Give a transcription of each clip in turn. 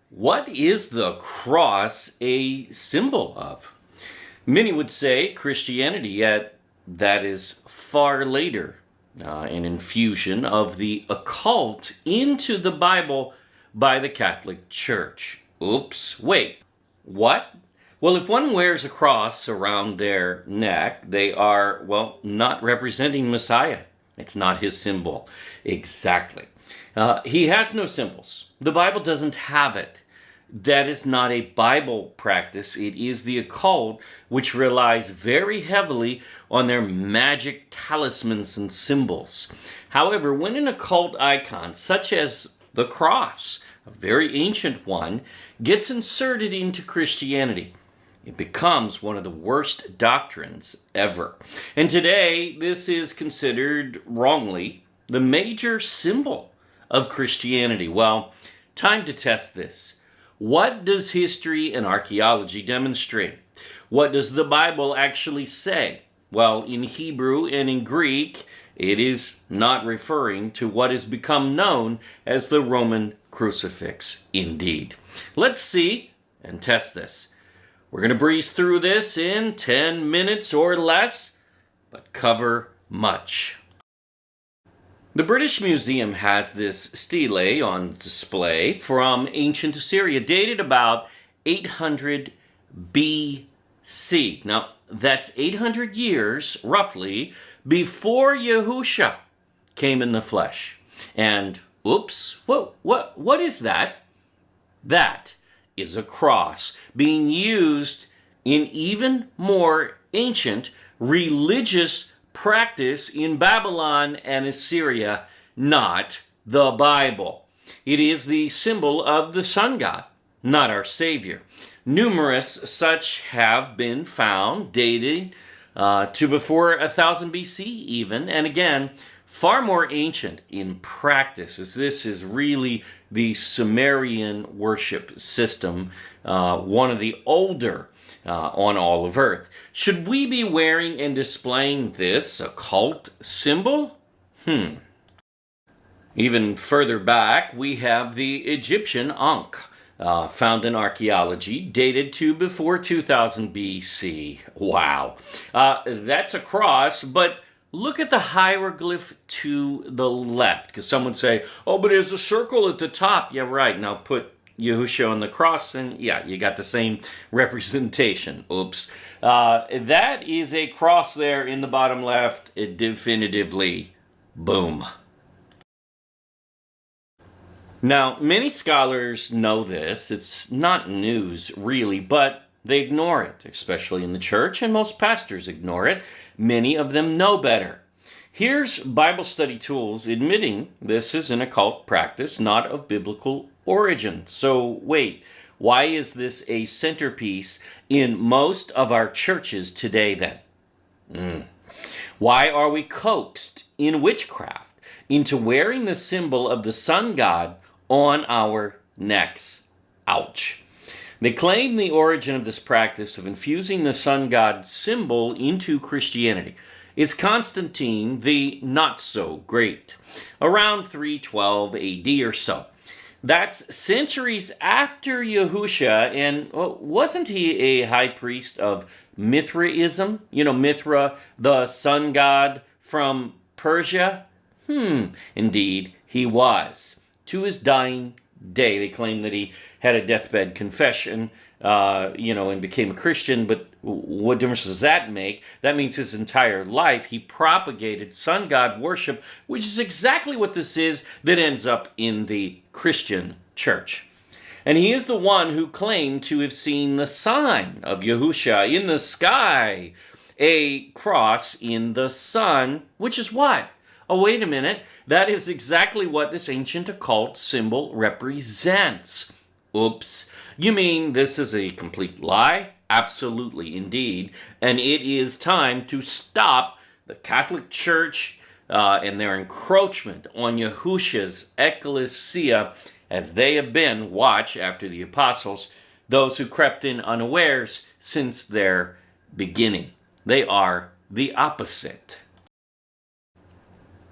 What is the cross a symbol of? Many would say Christianity, yet that is far later, an infusion of the occult into the Bible by the Catholic Church. Oops, wait, what? Well, if one wears a cross around their neck, they are, well, not representing Messiah. It's not his symbol. Exactly. He has no symbols. The Bible doesn't have it. That is not a Bible practice. It is the occult, which relies very heavily on their magic talismans and symbols. However, when an occult icon, such as the cross, a very ancient one, gets inserted into Christianity, it becomes one of the worst doctrines ever. And today, this is considered wrongly the major symbol of Christianity. Well, time to test this. What does history and archaeology demonstrate? What does the Bible actually say? Well, in Hebrew and in Greek, it is not referring to what has become known as the Roman crucifix, indeed. Let's see and test this. We're going to breeze through this in 10 minutes or less, but cover much. The British Museum has this stele on display from ancient Assyria, dated about 800 BC. Now, that's 800 years, roughly, before Yahusha came in the flesh. And, oops, what is that? That is a cross being used in even more ancient religious practice in Babylon and Assyria, not the Bible. It is the symbol of the sun god, not our Savior. Numerous such have been found, dating to before 1000 BC even, and again, far more ancient in practice, as this is really the Sumerian worship system, one of the older on all of Earth. Should we be wearing and displaying this occult symbol? Even further back, we have the Egyptian Ankh, found in archaeology, dated to before 2000 BC. Wow. That's a cross, but look at the hieroglyph to the left, because some would say, oh, but there's a circle at the top. Yeah, right. Now put Yahushua on the cross, and yeah, you got the same representation. Oops. That is a cross there in the bottom left, definitively. Boom. Now, many scholars know this. It's not news, really, but they ignore it, especially in the church, and most pastors ignore it. Many of them know better. Here's Bible Study Tools admitting this is an occult practice, not of biblical origin. So wait, why is this a centerpiece in most of our churches today then? Why are we coaxed in witchcraft into wearing the symbol of the sun god on our necks? Ouch. They claim the origin of this practice of infusing the sun god symbol into Christianity is Constantine the Not-So-Great, around 312 AD or so. That's centuries after Yahusha, and wasn't he a high priest of Mithraism? You know, Mithra, the sun god from Persia? Indeed, he was. To his dying day, they claim that he had a deathbed confession, and became a Christian, but what difference does that make? That means his entire life he propagated sun god worship, which is exactly what this is that ends up in the Christian church. And he is the one who claimed to have seen the sign of Yahusha in the sky, a cross in the sun, which is what? Oh, wait a minute. That is exactly what this ancient occult symbol represents. Oops. You mean this is a complete lie? Absolutely, indeed. And it is time to stop the Catholic Church and their encroachment on Yahusha's ecclesia, as they have been, watch after the apostles, those who crept in unawares since their beginning. They are the opposite.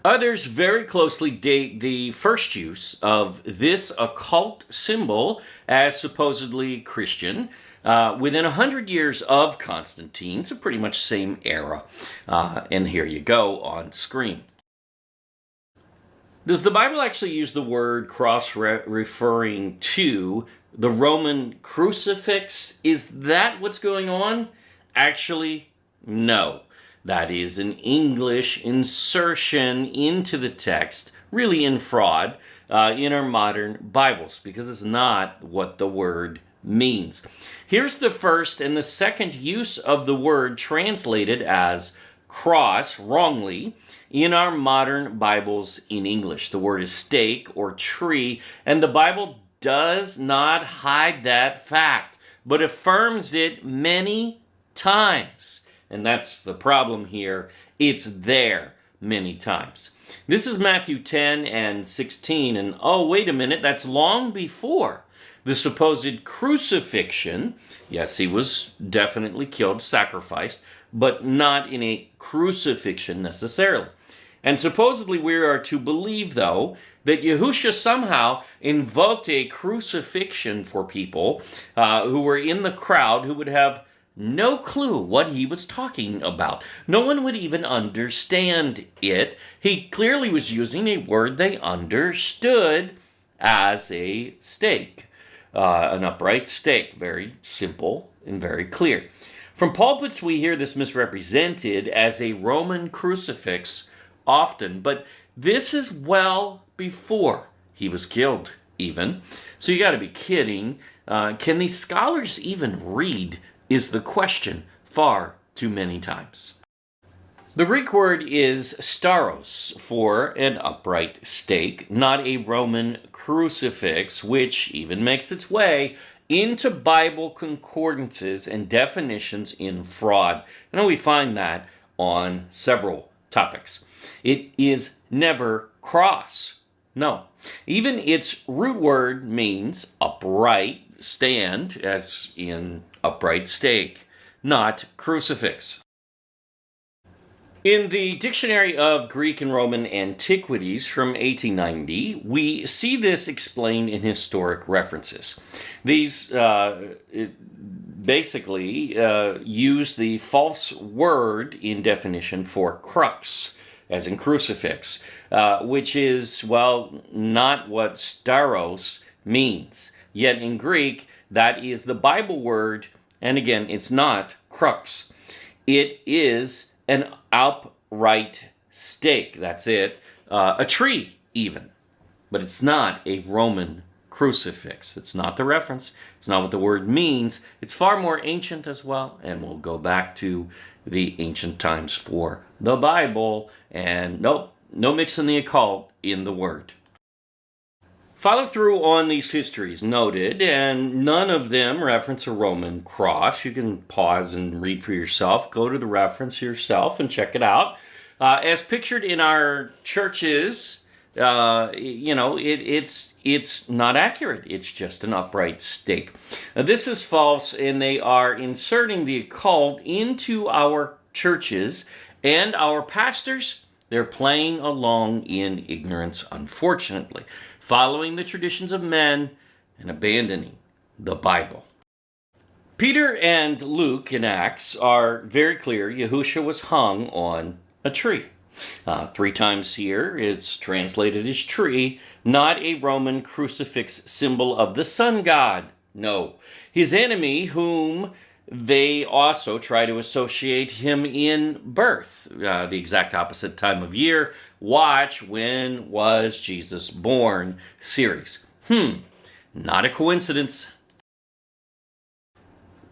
Others very closely date the first use of this occult symbol as supposedly Christian within 100 years of Constantine, so pretty much same era. And here you go on screen. Does the Bible actually use the word cross referring to the Roman crucifix? Is that what's going on? Actually, no. That is an English insertion into the text, really in fraud, in our modern Bibles, because it's not what the word means. Here's the first and the second use of the word translated as cross, wrongly, in our modern Bibles in English. The word is stake or tree, and the Bible does not hide that fact, but affirms it many times. And that's the problem here. It's there many times. This is Matthew 10 and 16, and oh, wait a minute, that's long before the supposed crucifixion. Yes, he was definitely killed, sacrificed, but not in a crucifixion necessarily. And supposedly we are to believe, though, that Yahushua somehow invoked a crucifixion for people who were in the crowd who would have no clue what he was talking about. No one would even understand it. He clearly was using a word they understood as a stake, an upright stake. Very simple and very clear. From pulpits, we hear this misrepresented as a Roman crucifix often, but this is well before he was killed, even. So you got to be kidding. Can these scholars even read? Is the question far too many times. The Greek word is staros for an upright stake, not a Roman crucifix, which even makes its way into Bible concordances and definitions in fraud. And we find that on several topics. It is never cross. No. Even its root word means upright, stand, as in upright stake, not crucifix. In the Dictionary of Greek and Roman Antiquities from 1890, we see this explained in historic references. These basically use the false word in definition for crux, as in crucifix, which is, well, not what staros means. Yet in Greek, that is the Bible word, and again, it's not crux. It is an upright stake. That's it. A tree, even. But it's not a Roman crucifix. It's not the reference. It's not what the word means. It's far more ancient as well, and we'll go back to the ancient times for the Bible, and nope, no mixing the occult in the word. Follow through on these histories noted, and none of them reference a Roman cross. You can pause and read for yourself. Go to the reference yourself and check it out. As pictured in our churches, it's not accurate. It's just an upright stake. This is false, and they are inserting the occult into our churches, and our pastors, they're playing along in ignorance, unfortunately, following the traditions of men and abandoning the Bible. Peter and Luke in Acts are very clear. Yahushua was hung on a tree. 3 times here it's translated as tree, not a Roman crucifix symbol of the sun god. No. His enemy, whom they also try to associate him in birth, the exact opposite time of year. Watch When Was Jesus Born series. Not a coincidence.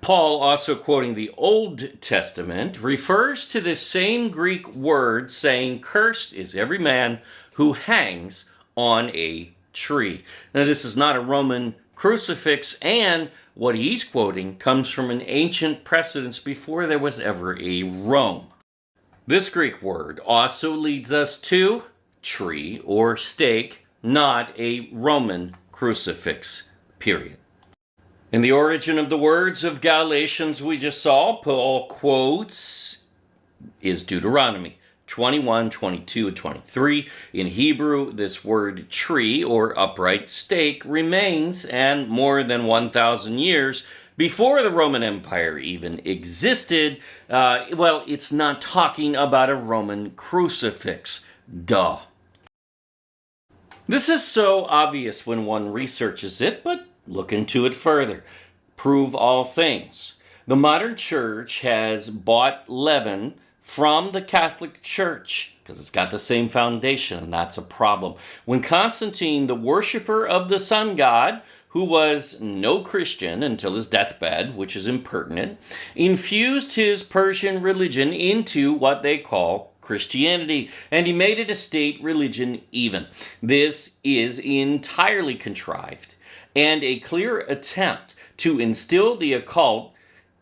Paul, also quoting the Old Testament, refers to this same Greek word, saying, "Cursed is every man who hangs on a tree." Now, this is not a Roman crucifix, and what he's quoting comes from an ancient precedence before there was ever a Rome. This Greek word also leads us to tree or stake, not a Roman crucifix, period. In the origin of the words of Galatians we just saw, Paul quotes is Deuteronomy. 21, 22, and 23. In Hebrew, this word tree or upright stake remains, and more than 1,000 years before the Roman Empire even existed, it's not talking about a Roman crucifix. Duh. This is so obvious when one researches it, but look into it further. Prove all things. The modern church has bought leaven from the Catholic Church because it's got the same foundation, and that's a problem. When Constantine, the worshiper of the sun god, who was no Christian until his deathbed, which is impertinent, infused his Persian religion into what they call Christianity, and he made it a state religion even. This is entirely contrived and a clear attempt to instill the occult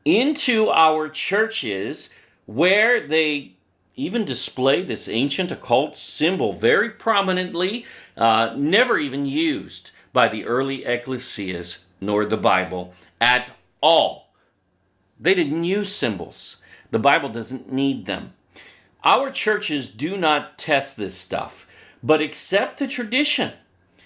into our churches, where they even display this ancient occult symbol very prominently, never even used by the early ecclesias nor the Bible at all. They didn't use symbols. The Bible doesn't need them. Our churches do not test this stuff, but accept the tradition.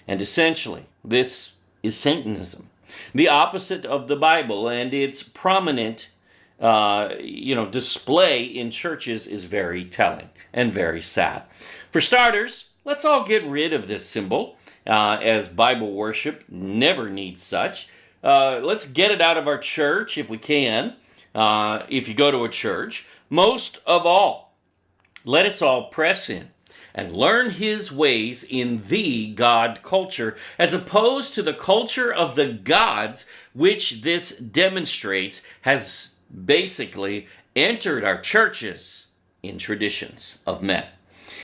And essentially, this is Satanism, the opposite of the Bible, and its prominent display in churches is very telling and very sad. For starters, let's all get rid of this symbol, as Bible worship never needs such. Let's get it out of our church if we can, if you go to a church. Most of all, let us all press in and learn his ways in the God culture, as opposed to the culture of the gods, which this demonstrates has basically entered our churches in traditions of men.